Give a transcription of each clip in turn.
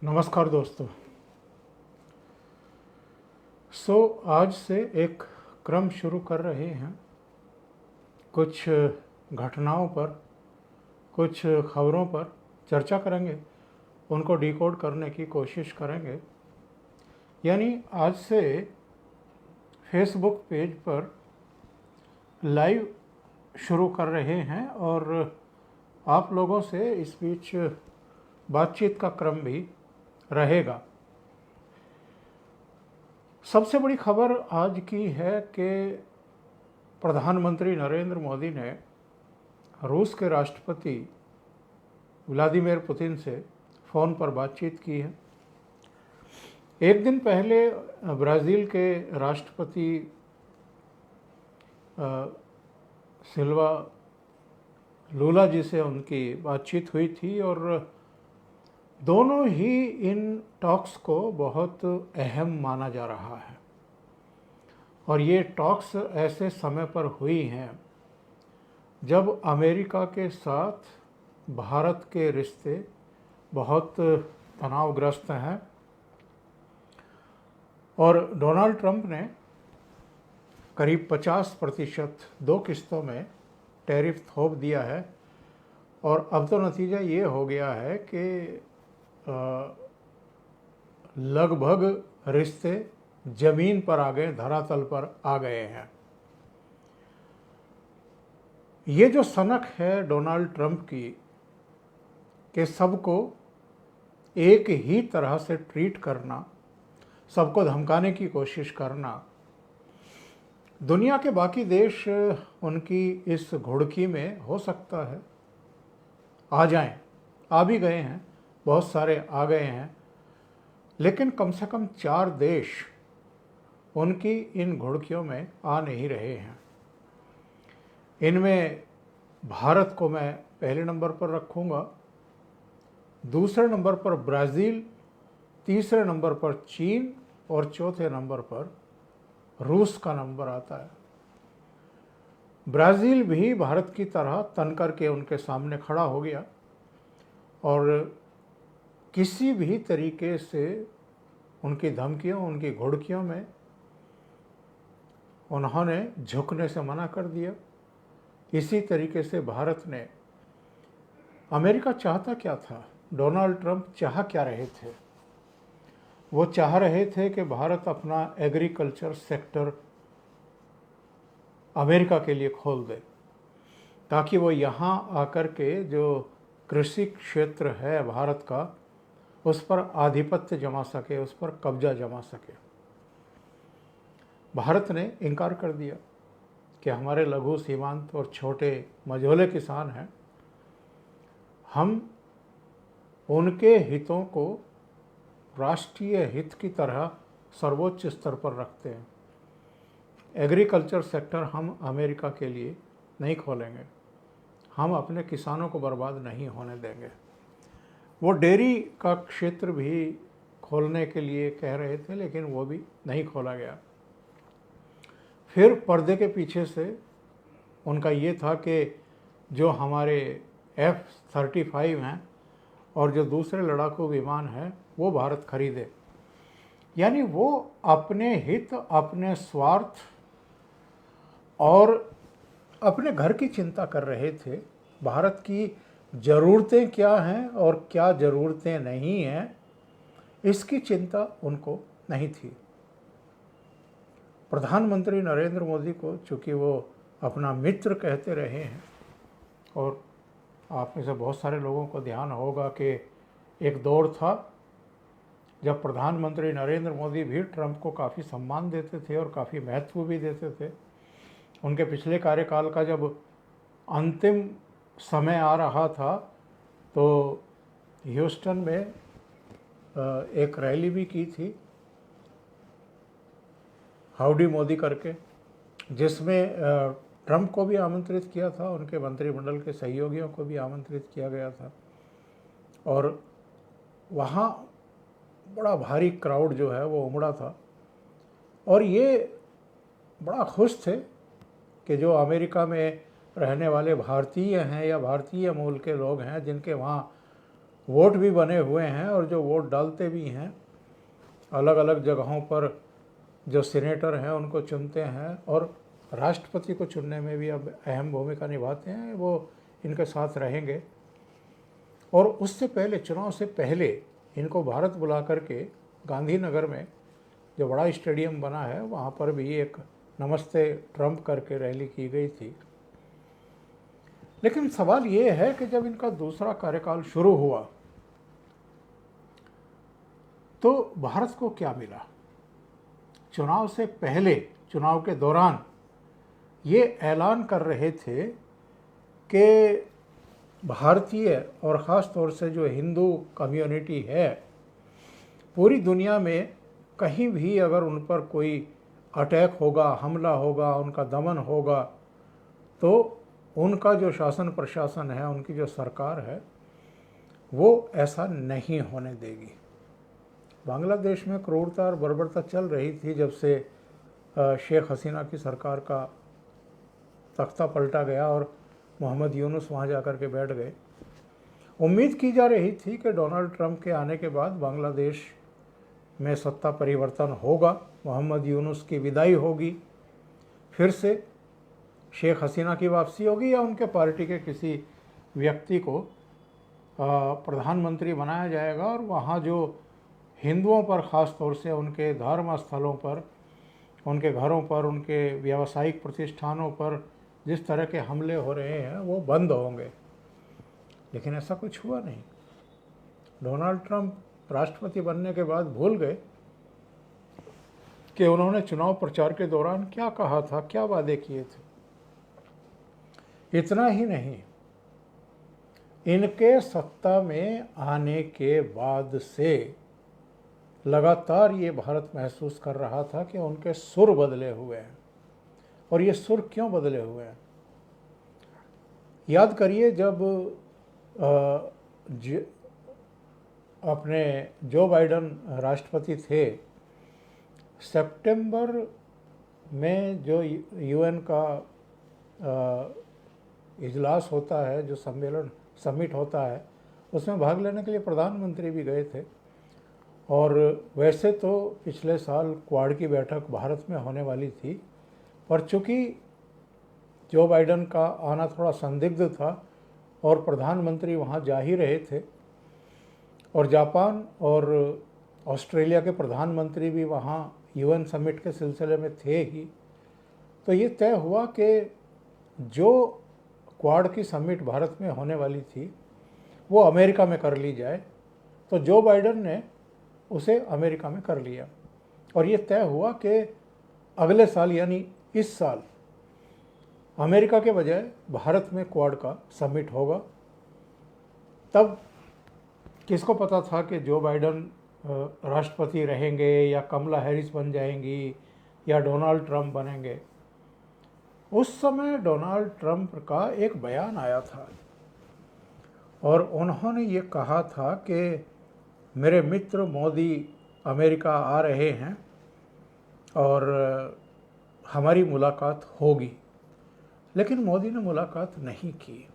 नमस्कार दोस्तों। आज से एक क्रम शुरू कर रहे हैं। कुछ घटनाओं पर, कुछ खबरों पर चर्चा करेंगे, उनको डिकोड करने की कोशिश करेंगे। यानी आज से फेसबुक पेज पर लाइव शुरू कर रहे हैं और आप लोगों से इस बीच बातचीत का क्रम भी रहेगा। सबसे बड़ी खबर आज की है कि प्रधानमंत्री नरेंद्र मोदी ने रूस के राष्ट्रपति व्लादिमीर पुतिन से फ़ोन पर बातचीत की है। एक दिन पहले ब्राज़ील के राष्ट्रपति सिल्वा लूला जी से उनकी बातचीत हुई थी और दोनों ही इन टॉक्स को बहुत अहम माना जा रहा है। और ये टॉक्स ऐसे समय पर हुई हैं जब अमेरिका के साथ भारत के रिश्ते बहुत तनावग्रस्त हैं और डोनाल्ड ट्रंप ने करीब 50% 2 किस्तों में टैरिफ थोप दिया है। और अब तो नतीजा ये हो गया है कि लगभग रिश्ते जमीन पर आ गए, धरातल पर आ गए हैं। ये जो सनक है डोनाल्ड ट्रंप की कि सबको एक ही तरह से ट्रीट करना, सबको धमकाने की कोशिश करना, दुनिया के बाकी देश उनकी इस घुड़की में हो सकता है आ जाएं, आ भी गए हैं, बहुत सारे आ गए हैं, लेकिन कम से कम 4 देश उनकी इन घुड़कियों में आ नहीं रहे हैं। इनमें भारत को मैं पहले नंबर पर रखूँगा, दूसरे नंबर पर ब्राज़ील, तीसरे नंबर पर चीन और चौथे नंबर पर रूस का नंबर आता है। ब्राज़ील भी भारत की तरह तन करके उनके सामने खड़ा हो गया और किसी भी तरीके से उनकी धमकियों, उनकी घुड़कियों में उन्होंने झुकने से मना कर दिया। इसी तरीके से भारत ने, अमेरिका चाहता क्या था, डोनाल्ड ट्रंप चाह क्या रहे थे? वो चाह रहे थे कि भारत अपना एग्रीकल्चर सेक्टर अमेरिका के लिए खोल दे ताकि वो यहाँ आकर के जो कृषि क्षेत्र है भारत का, उस पर आधिपत्य जमा सके, उस पर कब्जा जमा सके। भारत ने इनकार कर दिया कि हमारे लघु सीमांत और छोटे मझोले किसान हैं, हम उनके हितों को राष्ट्रीय हित की तरह सर्वोच्च स्तर पर रखते हैं। एग्रीकल्चर सेक्टर हम अमेरिका के लिए नहीं खोलेंगे, हम अपने किसानों को बर्बाद नहीं होने देंगे। वो डेयरी का क्षेत्र भी खोलने के लिए कह रहे थे, लेकिन वो भी नहीं खोला गया। फिर पर्दे के पीछे से उनका ये था कि जो हमारे F-35 हैं और जो दूसरे लड़ाकू विमान हैं वो भारत खरीदे। यानी वो अपने हित, अपने स्वार्थ और अपने घर की चिंता कर रहे थे। भारत की ज़रूरतें क्या हैं और क्या ज़रूरतें नहीं हैं, इसकी चिंता उनको नहीं थी। प्रधानमंत्री नरेंद्र मोदी को चूँकि वो अपना मित्र कहते रहे हैं, और आप में से बहुत सारे लोगों को ध्यान होगा कि एक दौर था जब प्रधानमंत्री नरेंद्र मोदी भी ट्रंप को काफ़ी सम्मान देते थे और काफ़ी महत्व भी देते थे। उनके पिछले कार्यकाल का जब अंतिम समय आ रहा था तो ह्यूस्टन में एक रैली भी की थी, हाउडी मोदी करके, जिसमें ट्रंप को भी आमंत्रित किया था, उनके मंत्रिमंडल के सहयोगियों को भी आमंत्रित किया गया था। और वहाँ बड़ा भारी क्राउड जो है वो उमड़ा था और ये बड़ा खुश थे कि जो अमेरिका में रहने वाले भारतीय हैं या भारतीय मूल के लोग हैं जिनके वहाँ वोट भी बने हुए हैं और जो वोट डालते भी हैं, अलग अलग जगहों पर जो सीनेटर हैं उनको चुनते हैं और राष्ट्रपति को चुनने में भी अब अहम भूमिका निभाते हैं, वो इनके साथ रहेंगे। और उससे पहले, चुनाव से पहले, इनको भारत बुला करके गांधीनगर में जो बड़ा स्टेडियम बना है वहाँ पर भी एक नमस्ते ट्रंप करके रैली की गई थी। लेकिन सवाल ये है कि जब इनका दूसरा कार्यकाल शुरू हुआ तो भारत को क्या मिला? चुनाव से पहले, चुनाव के दौरान ये ऐलान कर रहे थे कि भारतीय और ख़ास तौर से जो हिंदू कम्युनिटी है, पूरी दुनिया में कहीं भी अगर उन पर कोई अटैक होगा, हमला होगा, उनका दमन होगा, तो उनका जो शासन प्रशासन है, उनकी जो सरकार है, वो ऐसा नहीं होने देगी। बांग्लादेश में क्रूरता और बर्बरता चल रही थी जब से शेख हसीना की सरकार का तख्ता पलटा गया और मोहम्मद यूनुस वहाँ जाकर के बैठ गए। उम्मीद की जा रही थी कि डोनाल्ड ट्रंप के आने के बाद बांग्लादेश में सत्ता परिवर्तन होगा, मोहम्मद यूनुस की विदाई होगी, फिर से शेख हसीना की वापसी होगी या उनके पार्टी के किसी व्यक्ति को प्रधानमंत्री बनाया जाएगा और वहाँ जो हिंदुओं पर ख़ास तौर से उनके धर्म स्थलों पर, उनके घरों पर, उनके व्यावसायिक प्रतिष्ठानों पर जिस तरह के हमले हो रहे हैं वो बंद होंगे। लेकिन ऐसा कुछ हुआ नहीं। डोनाल्ड ट्रंप राष्ट्रपति बनने के बाद भूल गए कि उन्होंने चुनाव प्रचार के दौरान क्या कहा था, क्या वादे किए थे। इतना ही नहीं, इनके सत्ता में आने के बाद से लगातार ये भारत महसूस कर रहा था कि उनके सुर बदले हुए हैं। और ये सुर क्यों बदले हुए हैं? याद करिए, जब अपने जो बाइडन राष्ट्रपति थे, सितंबर में जो यूएन का इजलास होता है, जो समिट होता है, उसमें भाग लेने के लिए प्रधानमंत्री भी गए थे। और वैसे तो पिछले साल क्वाड की बैठक भारत में होने वाली थी, पर चूँकि जो बाइडन का आना थोड़ा संदिग्ध था और प्रधानमंत्री वहाँ जा ही रहे थे और जापान और ऑस्ट्रेलिया के प्रधानमंत्री भी वहाँ यूएन समिट के सिलसिले में थे ही, तो ये तय हुआ कि जो क्वाड की समिट भारत में होने वाली थी वो अमेरिका में कर ली जाए। तो जो बाइडन ने उसे अमेरिका में कर लिया और ये तय हुआ कि अगले साल यानी इस साल अमेरिका के बजाय भारत में क्वाड का समिट होगा। तब किसको पता था कि जो बाइडन राष्ट्रपति रहेंगे या कमला हैरिस बन जाएंगी या डोनाल्ड ट्रंप बनेंगे। उस समय डोनाल्ड ट्रंप का एक बयान आया था और उन्होंने ये कहा था कि मेरे मित्र मोदी अमेरिका आ रहे हैं और हमारी मुलाकात होगी। लेकिन मोदी ने मुलाकात नहीं की,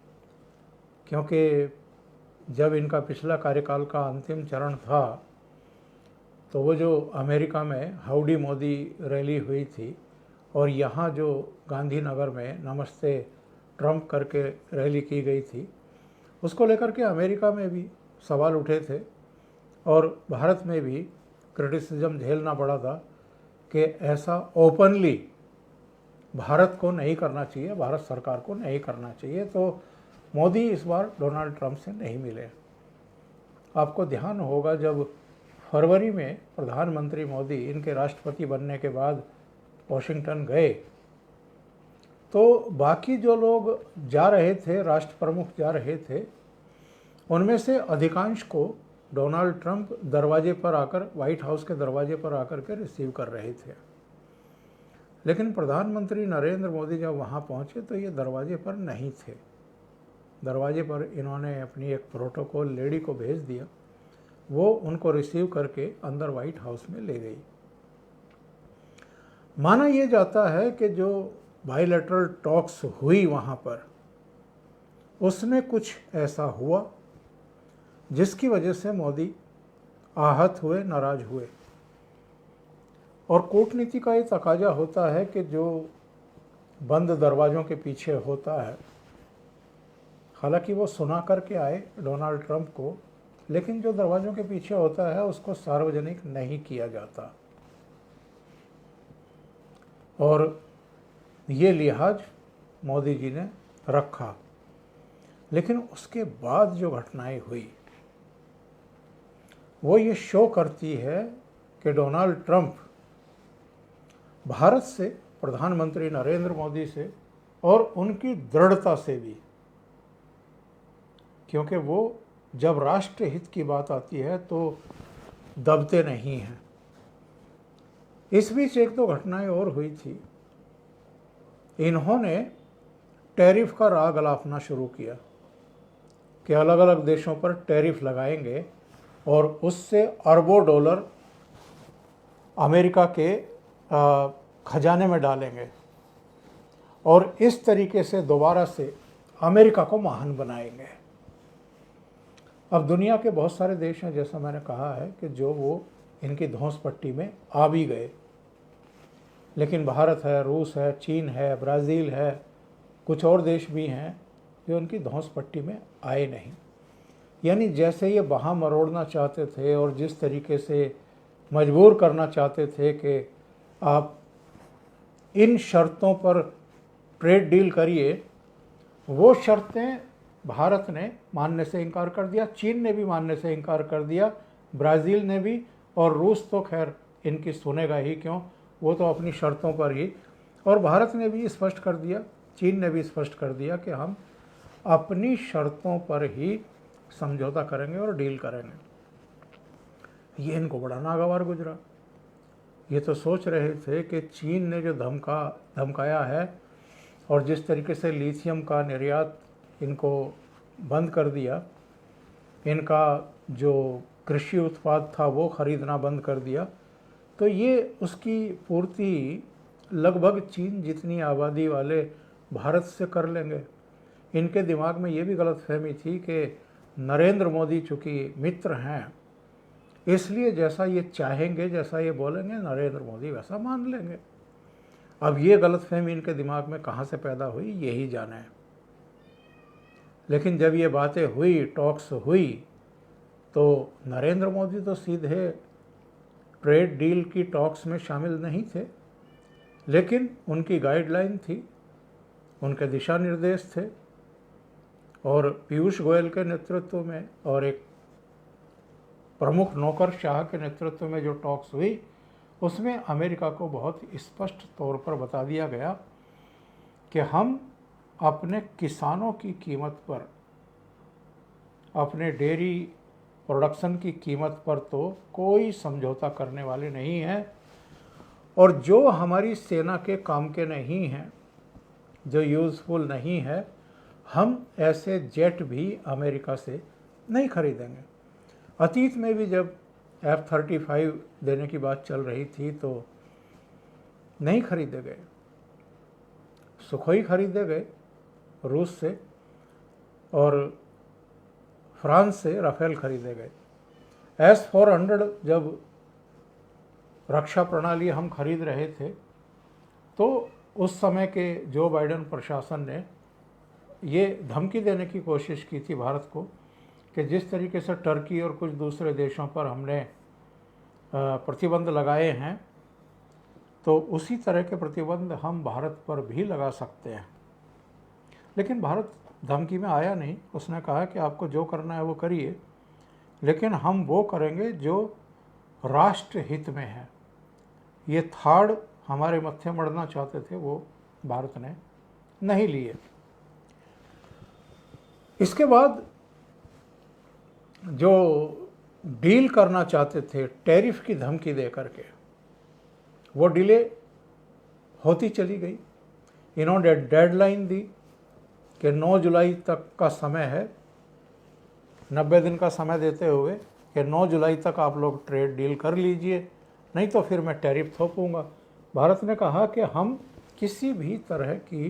क्योंकि जब इनका पिछला कार्यकाल का अंतिम चरण था तो वो जो अमेरिका में हाउडी मोदी रैली हुई थी और यहाँ जो गांधीनगर में नमस्ते ट्रंप करके रैली की गई थी, उसको लेकर के अमेरिका में भी सवाल उठे थे और भारत में भी क्रिटिसिज्म झेलना पड़ा था कि ऐसा ओपनली भारत को नहीं करना चाहिए, भारत सरकार को नहीं करना चाहिए। तो मोदी इस बार डोनाल्ड ट्रंप से नहीं मिले। आपको ध्यान होगा, जब फरवरी में प्रधानमंत्री मोदी इनके राष्ट्रपति बनने के बाद वॉशिंगटन गए तो बाकी जो लोग जा रहे थे, राष्ट्र प्रमुख जा रहे थे, उनमें से अधिकांश को डोनाल्ड ट्रंप दरवाजे पर आकर, व्हाइट हाउस के दरवाजे पर आकर के रिसीव कर रहे थे। लेकिन प्रधानमंत्री नरेंद्र मोदी जब वहाँ पहुँचे तो ये दरवाजे पर नहीं थे। दरवाजे पर इन्होंने अपनी एक प्रोटोकॉल लेडी को भेज दिया, वो उनको रिसीव करके अंदर व्हाइट हाउस में ले गई। माना यह जाता है कि जो बायलैटरल टॉक्स हुई वहाँ पर, उसमें कुछ ऐसा हुआ जिसकी वजह से मोदी आहत हुए, नाराज हुए। और कूटनीति का ये तकाजा होता है कि जो बंद दरवाज़ों के पीछे होता है, हालांकि वो सुना करके आए डोनाल्ड ट्रंप को, लेकिन जो दरवाज़ों के पीछे होता है उसको सार्वजनिक नहीं किया जाता। और ये लिहाज मोदी जी ने रखा। लेकिन उसके बाद जो घटनाएं हुई वो ये शो करती है कि डोनाल्ड ट्रंप भारत से, प्रधानमंत्री नरेंद्र मोदी से और उनकी दृढ़ता से भी, क्योंकि वो जब राष्ट्र हित की बात आती है तो दबते नहीं हैं। इस बीच एक दो घटनाएं और हुई थी। इन्होंने टैरिफ का राग अलापना शुरू किया कि अलग अलग देशों पर टैरिफ लगाएंगे और उससे अरबों डॉलर अमेरिका के खजाने में डालेंगे और इस तरीके से दोबारा से अमेरिका को महान बनाएंगे। अब दुनिया के बहुत सारे देश हैं, जैसा मैंने कहा है, कि जो वो इनकी धौंस पट्टी में आ भी गए, लेकिन भारत है, रूस है, चीन है, ब्राज़ील है, कुछ और देश भी हैं जो उनकी धौंस पट्टी में आए नहीं। यानी जैसे ये बाहाँ मरोड़ना चाहते थे और जिस तरीके से मजबूर करना चाहते थे कि आप इन शर्तों पर ट्रेड डील करिए, वो शर्तें भारत ने मानने से इनकार कर दिया, चीन ने भी मानने से इनकार कर दिया, ब्राज़ील ने भी, और रूस तो खैर इनकी सुनेगा ही क्यों, वो तो अपनी शर्तों पर ही। और भारत ने भी स्पष्ट कर दिया, चीन ने भी स्पष्ट कर दिया कि हम अपनी शर्तों पर ही समझौता करेंगे और डील करेंगे। ये इनको बड़ा नागवार गुजरा। ये तो सोच रहे थे कि चीन ने जो धमकाया है और जिस तरीके से लिथियम का निर्यात इनको बंद कर दिया, इनका जो कृषि उत्पाद था वो खरीदना बंद कर दिया, तो ये उसकी पूर्ति लगभग चीन जितनी आबादी वाले भारत से कर लेंगे। इनके दिमाग में ये भी गलतफहमी थी कि नरेंद्र मोदी चूँकि मित्र हैं, इसलिए जैसा ये चाहेंगे, जैसा ये बोलेंगे, नरेंद्र मोदी वैसा मान लेंगे। अब ये गलतफहमी इनके दिमाग में कहाँ से पैदा हुई, यही जाने। लेकिन जब ये बातें हुई, टॉक्स हुई, तो नरेंद्र मोदी तो सीधे ट्रेड डील की टॉक्स में शामिल नहीं थे, लेकिन उनकी गाइडलाइन थी, उनके दिशा निर्देश थे, और पीयूष गोयल के नेतृत्व में और एक प्रमुख नौकरशाह के नेतृत्व में जो टॉक्स हुई, उसमें अमेरिका को बहुत स्पष्ट तौर पर बता दिया गया कि हम अपने किसानों की कीमत पर, अपने डेयरी प्रोडक्शन की कीमत पर तो कोई समझौता करने वाले नहीं हैं, और जो हमारी सेना के काम के नहीं हैं, जो यूज़फुल नहीं है, हम ऐसे जेट भी अमेरिका से नहीं खरीदेंगे। अतीत में भी जब F-35 देने की बात चल रही थी तो नहीं खरीदे गए, सुखोई खरीदे गए रूस से, और फ्रांस से राफेल खरीदे गए। S-400 जब रक्षा प्रणाली हम खरीद रहे थे तो उस समय के जो बाइडेन प्रशासन ने ये धमकी देने की कोशिश की थी भारत को कि जिस तरीके से टर्की और कुछ दूसरे देशों पर हमने प्रतिबंध लगाए हैं, तो उसी तरह के प्रतिबंध हम भारत पर भी लगा सकते हैं। लेकिन भारत धमकी में आया नहीं, उसने कहा कि आपको जो करना है वो करिए, लेकिन हम वो करेंगे जो राष्ट्र हित में है। ये थाड़ हमारे मत्थे मढ़ना चाहते थे, वो भारत ने नहीं लिए। इसके बाद जो डील करना चाहते थे टैरिफ की धमकी दे करके, वो डिले होती चली गई। इन्होंने डेडलाइन दी कि 9 जुलाई तक का समय है, 90 दिन का समय देते हुए कि 9 जुलाई तक आप लोग ट्रेड डील कर लीजिए, नहीं तो फिर मैं टैरिफ थोपूंगा। भारत ने कहा कि हम किसी भी तरह की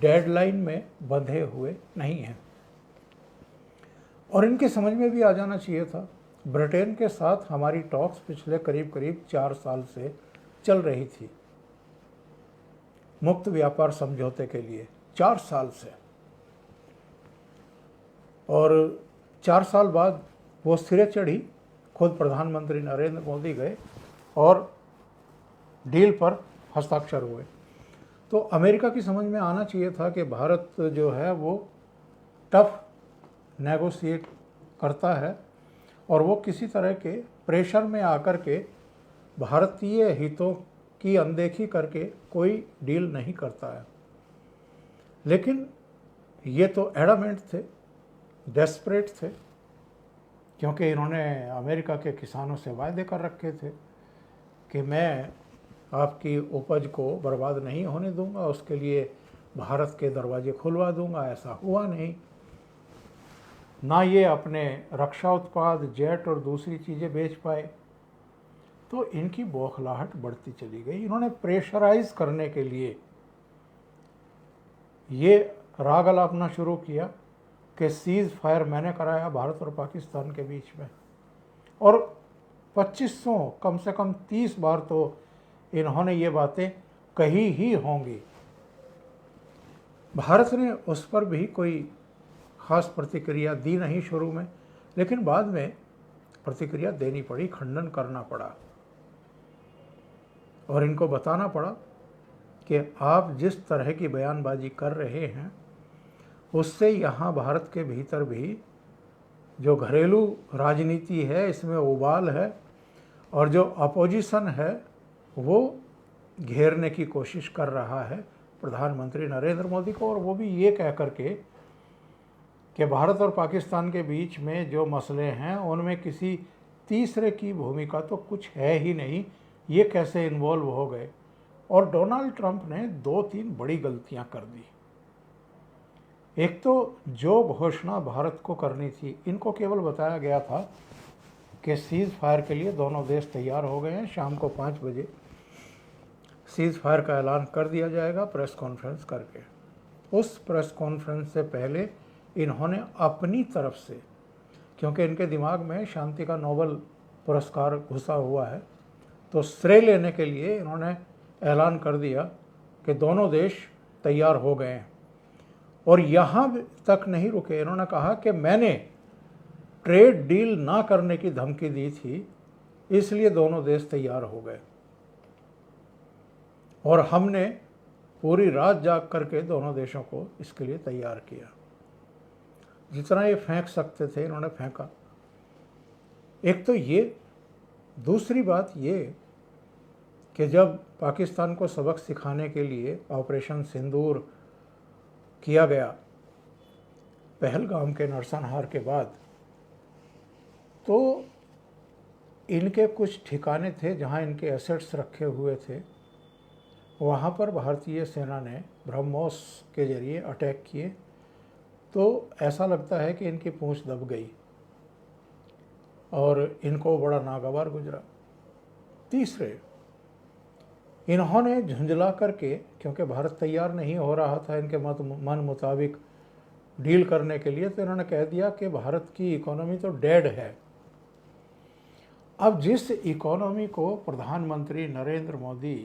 डेडलाइन में बंधे हुए नहीं हैं। और इनके समझ में भी आ जाना चाहिए था। ब्रिटेन के साथ हमारी टॉक्स पिछले करीब करीब 4 साल से चल रही थी मुक्त व्यापार समझौते के लिए, 4 साल से। और 4 साल बाद वो सिरे चढ़ी, खुद प्रधानमंत्री नरेंद्र मोदी गए और डील पर हस्ताक्षर हुए। तो अमेरिका की समझ में आना चाहिए था कि भारत जो है वो टफ नेगोशिएट करता है और वो किसी तरह के प्रेशर में आकर के भारतीय हितों की अनदेखी करके कोई डील नहीं करता है। लेकिन ये तो एडामेंट थे, डेस्परेट थे, क्योंकि इन्होंने अमेरिका के किसानों से वायदे कर रखे थे कि मैं आपकी उपज को बर्बाद नहीं होने दूंगा, उसके लिए भारत के दरवाजे खुलवा दूंगा। ऐसा हुआ नहीं। ना ये अपने रक्षा उत्पाद, जेट और दूसरी चीज़ें बेच पाए। तो इनकी बौखलाहट बढ़ती चली गई। इन्होंने प्रेशराइज करने के लिए ये राग अलापना शुरू किया कि सीज़ फायर मैंने कराया भारत और पाकिस्तान के बीच में, और 2500 कम से कम 30 बार तो इन्होंने ये बातें कही ही होंगी। भारत ने उस पर भी कोई खास प्रतिक्रिया दी नहीं शुरू में, लेकिन बाद में प्रतिक्रिया देनी पड़ी, खंडन करना पड़ा और इनको बताना पड़ा कि आप जिस तरह की बयानबाजी कर रहे हैं उससे यहाँ भारत के भीतर भी जो घरेलू राजनीति है इसमें उबाल है और जो अपोजिशन है वो घेरने की कोशिश कर रहा है प्रधानमंत्री नरेंद्र मोदी को। और वो भी ये कह करके कि भारत और पाकिस्तान के बीच में जो मसले हैं उनमें किसी तीसरे की भूमिका तो कुछ है ही नहीं, ये कैसे इन्वॉल्व हो गए। और डोनाल्ड ट्रंप ने 2-3 बड़ी गलतियां कर दी। एक तो जो घोषणा भारत को करनी थी, इनको केवल बताया गया था कि सीज़ फायर के लिए दोनों देश तैयार हो गए हैं, शाम को 5 बजे सीज़ फायर का ऐलान कर दिया जाएगा प्रेस कॉन्फ्रेंस करके। उस प्रेस कॉन्फ्रेंस से पहले इन्होंने अपनी तरफ से, क्योंकि इनके दिमाग में शांति का नोबेल पुरस्कार घुसा हुआ है, तो श्रेय लेने के लिए इन्होंने ऐलान कर दिया कि दोनों देश तैयार हो गए हैं। और यहाँ तक नहीं रुके, इन्होंने कहा कि मैंने ट्रेड डील ना करने की धमकी दी थी, इसलिए दोनों देश तैयार हो गए और हमने पूरी रात जाग करके दोनों देशों को इसके लिए तैयार किया। जितना ये फेंक सकते थे इन्होंने फेंका। एक तो ये, दूसरी बात ये कि जब पाकिस्तान को सबक सिखाने के लिए ऑपरेशन सिंदूर किया गया पहलगाम के नरसंहार के बाद, तो इनके कुछ ठिकाने थे जहां इनके एसेट्स रखे हुए थे, वहां पर भारतीय सेना ने ब्रह्मोस के जरिए अटैक किए। तो ऐसा लगता है कि इनकी पूंछ दब गई और इनको बड़ा नागवार गुजरा। तीसरे, इन्होंने झुंझला करके, क्योंकि भारत तैयार नहीं हो रहा था इनके मन मुताबिक डील करने के लिए, तो इन्होंने कह दिया कि भारत की इकोनॉमी तो डेड है। अब जिस इकोनॉमी को प्रधानमंत्री नरेंद्र मोदी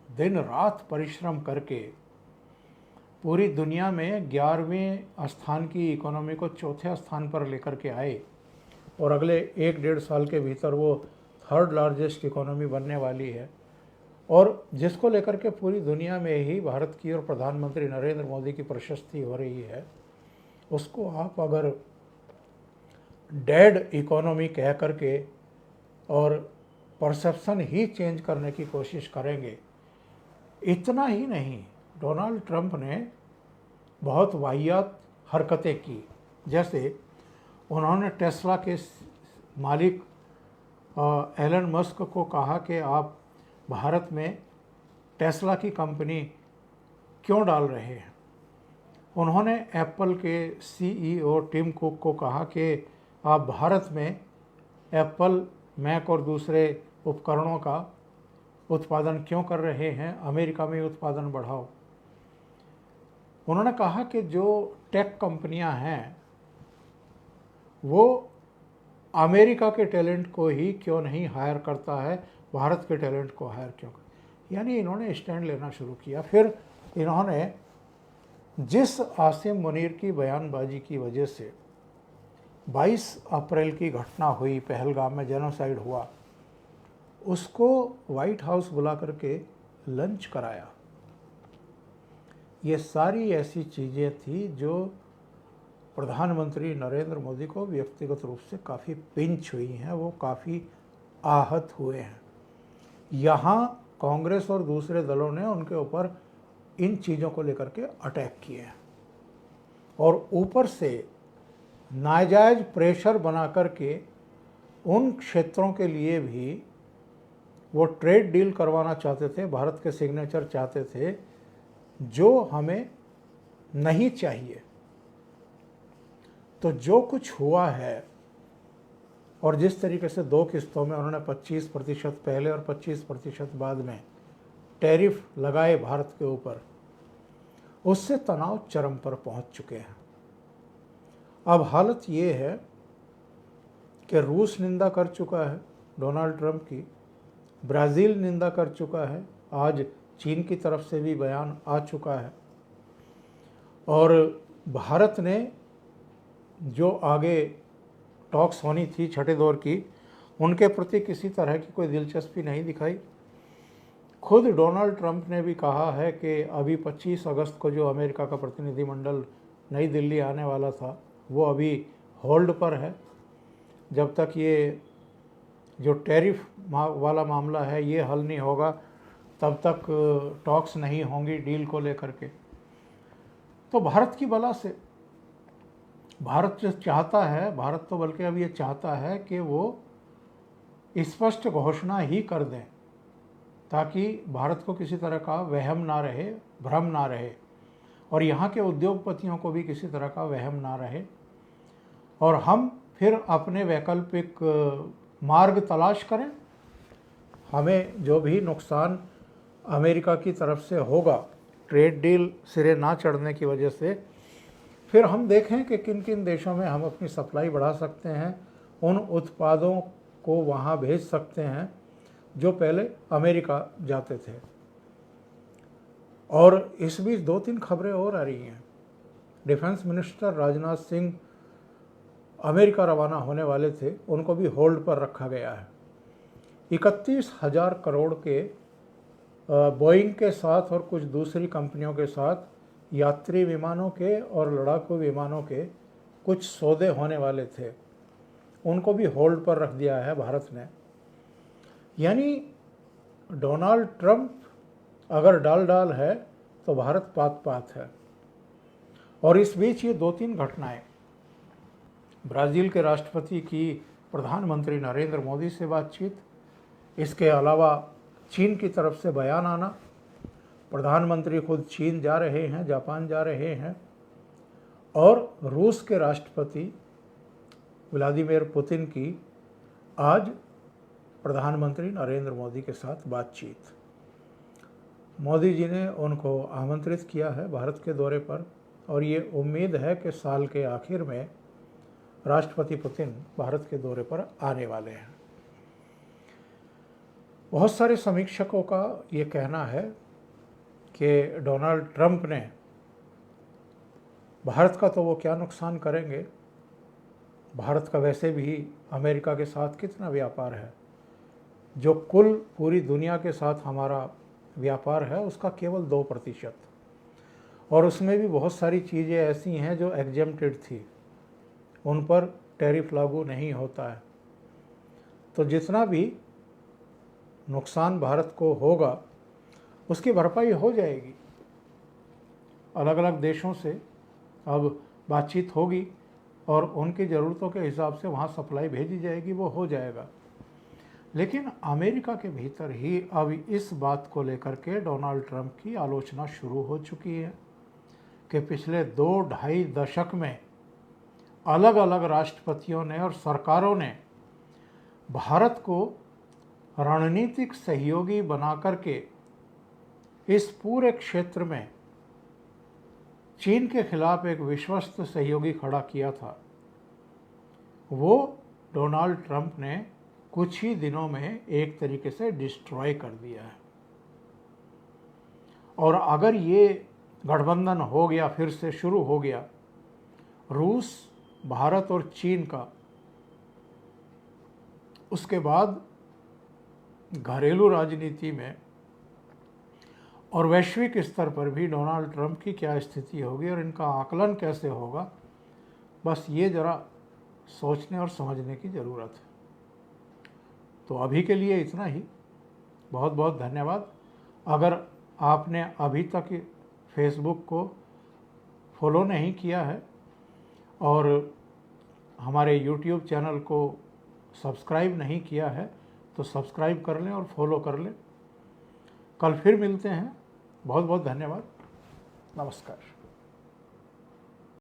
दिन रात परिश्रम करके पूरी दुनिया में 11वें स्थान की इकोनॉमी को 4थे स्थान पर लेकर के आए और अगले 1-1.5 साल के भीतर वो 3rd लार्जेस्ट इकोनॉमी बनने वाली है, और जिसको लेकर के पूरी दुनिया में ही भारत की और प्रधानमंत्री नरेंद्र मोदी की प्रशस्ति हो रही है, उसको आप अगर डेड इकोनॉमी कह करके और परसेप्शन ही चेंज करने की कोशिश करेंगे। इतना ही नहीं, डोनाल्ड ट्रंप ने बहुत वाहियात हरकतें की। जैसे उन्होंने टेस्ला के मालिक एलन मस्क को कहा कि आप भारत में टेस्ला की कंपनी क्यों डाल रहे हैं। उन्होंने एप्पल के सीईओ टिम कुक को कहा कि आप भारत में एप्पल, मैक और दूसरे उपकरणों का उत्पादन क्यों कर रहे हैं, अमेरिका में उत्पादन बढ़ाओ। उन्होंने कहा कि जो टेक कंपनियां हैं वो अमेरिका के टैलेंट को ही क्यों नहीं हायर करता है, भारत के टैलेंट को हायर क्यों कर। यानी इन्होंने स्टैंड लेना शुरू किया। फिर इन्होंने जिस आसिम मुनीर की बयानबाजी की वजह से 22 अप्रैल की घटना हुई, पहलगाम में जेनोसाइड हुआ, उसको वाइट हाउस बुला करके लंच कराया। ये सारी ऐसी चीज़ें थी जो प्रधानमंत्री नरेंद्र मोदी को व्यक्तिगत रूप से काफ़ी पिंच हुई हैं, वो काफ़ी आहत हुए हैं। यहाँ कांग्रेस और दूसरे दलों ने उनके ऊपर इन चीज़ों को लेकर के अटैक किए हैं और ऊपर से नाजायज प्रेशर बना करके उन क्षेत्रों के लिए भी वो ट्रेड डील करवाना चाहते थे, भारत के सिग्नेचर चाहते थे, जो हमें नहीं चाहिए। तो जो कुछ हुआ है और जिस तरीके से 2 किस्तों में उन्होंने 25% पहले और 25% बाद में टैरिफ लगाए भारत के ऊपर, उससे तनाव चरम पर पहुंच चुके हैं। अब हालत ये है कि रूस निंदा कर चुका है डोनाल्ड ट्रंप की, ब्राज़ील निंदा कर चुका है, आज चीन की तरफ से भी बयान आ चुका है और भारत ने जो आगे टॉक्स होनी थी छठे दौर की, उनके प्रति किसी तरह की कोई दिलचस्पी नहीं दिखाई। खुद डोनाल्ड ट्रंप ने भी कहा है कि अभी 25 अगस्त को जो अमेरिका का प्रतिनिधिमंडल नई दिल्ली आने वाला था वो अभी होल्ड पर है। जब तक ये जो टैरिफ वाला मामला है ये हल नहीं होगा तब तक टॉक्स नहीं होंगी डील को लेकर के। तो भारत की बला से भारत जो चाहता है, भारत तो बल्कि अब ये चाहता है कि वो स्पष्ट घोषणा ही कर दें ताकि भारत को किसी तरह का वहम ना रहे, भ्रम ना रहे और यहाँ के उद्योगपतियों को भी किसी तरह का वहम ना रहे और हम फिर अपने वैकल्पिक मार्ग तलाश करें। हमें जो भी नुकसान अमेरिका की तरफ से होगा ट्रेड डील सिरे ना चढ़ने की वजह से, फिर हम देखें कि किन किन देशों में हम अपनी सप्लाई बढ़ा सकते हैं, उन उत्पादों को वहाँ भेज सकते हैं जो पहले अमेरिका जाते थे। और इस बीच 2-3 खबरें और आ रही हैं। Defence minister Rajnath Singh America रवाना होने वाले थे, उनको भी होल्ड पर रखा गया है। 31,000 करोड़ के बोइंग के साथ और कुछ दूसरी कंपनियों के साथ यात्री विमानों के और लड़ाकू विमानों के कुछ सौदे होने वाले थे, उनको भी होल्ड पर रख दिया है भारत ने। यानी डोनाल्ड ट्रंप अगर डाल है तो भारत पात है। और इस बीच ये 2-3 घटनाएं, ब्राज़ील के राष्ट्रपति की प्रधानमंत्री नरेंद्र मोदी से बातचीत, इसके अलावा चीन की तरफ से बयान आना, प्रधानमंत्री खुद चीन जा रहे हैं, जापान जा रहे हैं और रूस के राष्ट्रपति व्लादिमीर पुतिन की आज प्रधानमंत्री नरेंद्र मोदी के साथ बातचीत। मोदी जी ने उनको आमंत्रित किया है भारत के दौरे पर और ये उम्मीद है कि साल के आखिर में राष्ट्रपति पुतिन भारत के दौरे पर आने वाले हैं। बहुत सारे समीक्षकों का ये कहना है कि डोनाल्ड ट्रंप ने भारत का तो वो क्या नुकसान करेंगे, भारत का वैसे भी अमेरिका के साथ कितना व्यापार है, जो कुल पूरी दुनिया के साथ हमारा व्यापार है उसका केवल 2% और उसमें भी बहुत सारी चीज़ें ऐसी हैं जो एग्जेम्प्टेड थी, उन पर टैरिफ लागू नहीं होता है। तो जितना भी नुकसान भारत को होगा उसकी भरपाई हो जाएगी। अलग अलग देशों से अब बातचीत होगी और उनकी ज़रूरतों के हिसाब से वहाँ सप्लाई भेजी जाएगी, वो हो जाएगा। लेकिन अमेरिका के भीतर ही अब इस बात को लेकर के डोनाल्ड ट्रंप की आलोचना शुरू हो चुकी है कि पिछले 2-2.5 दशक में अलग अलग राष्ट्रपतियों ने और सरकारों ने भारत को रणनीतिक सहयोगी बना करके इस पूरे क्षेत्र में चीन के खिलाफ एक विश्वस्त सहयोगी खड़ा किया था वो डोनाल्ड ट्रंप ने कुछ ही दिनों में एक तरीके से डिस्ट्रॉय कर दिया है। और अगर ये गठबंधन हो गया, फिर से शुरू हो गया, रूस, भारत और चीन का, उसके बाद घरेलू राजनीति में और वैश्विक स्तर पर भी डोनाल्ड ट्रंप की क्या स्थिति होगी और इनका आकलन कैसे होगा, बस ये ज़रा सोचने और समझने की ज़रूरत है। तो अभी के लिए इतना ही। बहुत बहुत धन्यवाद। अगर आपने अभी तक फेसबुक को फॉलो नहीं किया है और हमारे यूट्यूब चैनल को सब्सक्राइब नहीं किया है तो सब्सक्राइब कर लें और फॉलो कर लें। कल फिर मिलते हैं। बहुत बहुत धन्यवाद। नमस्कार।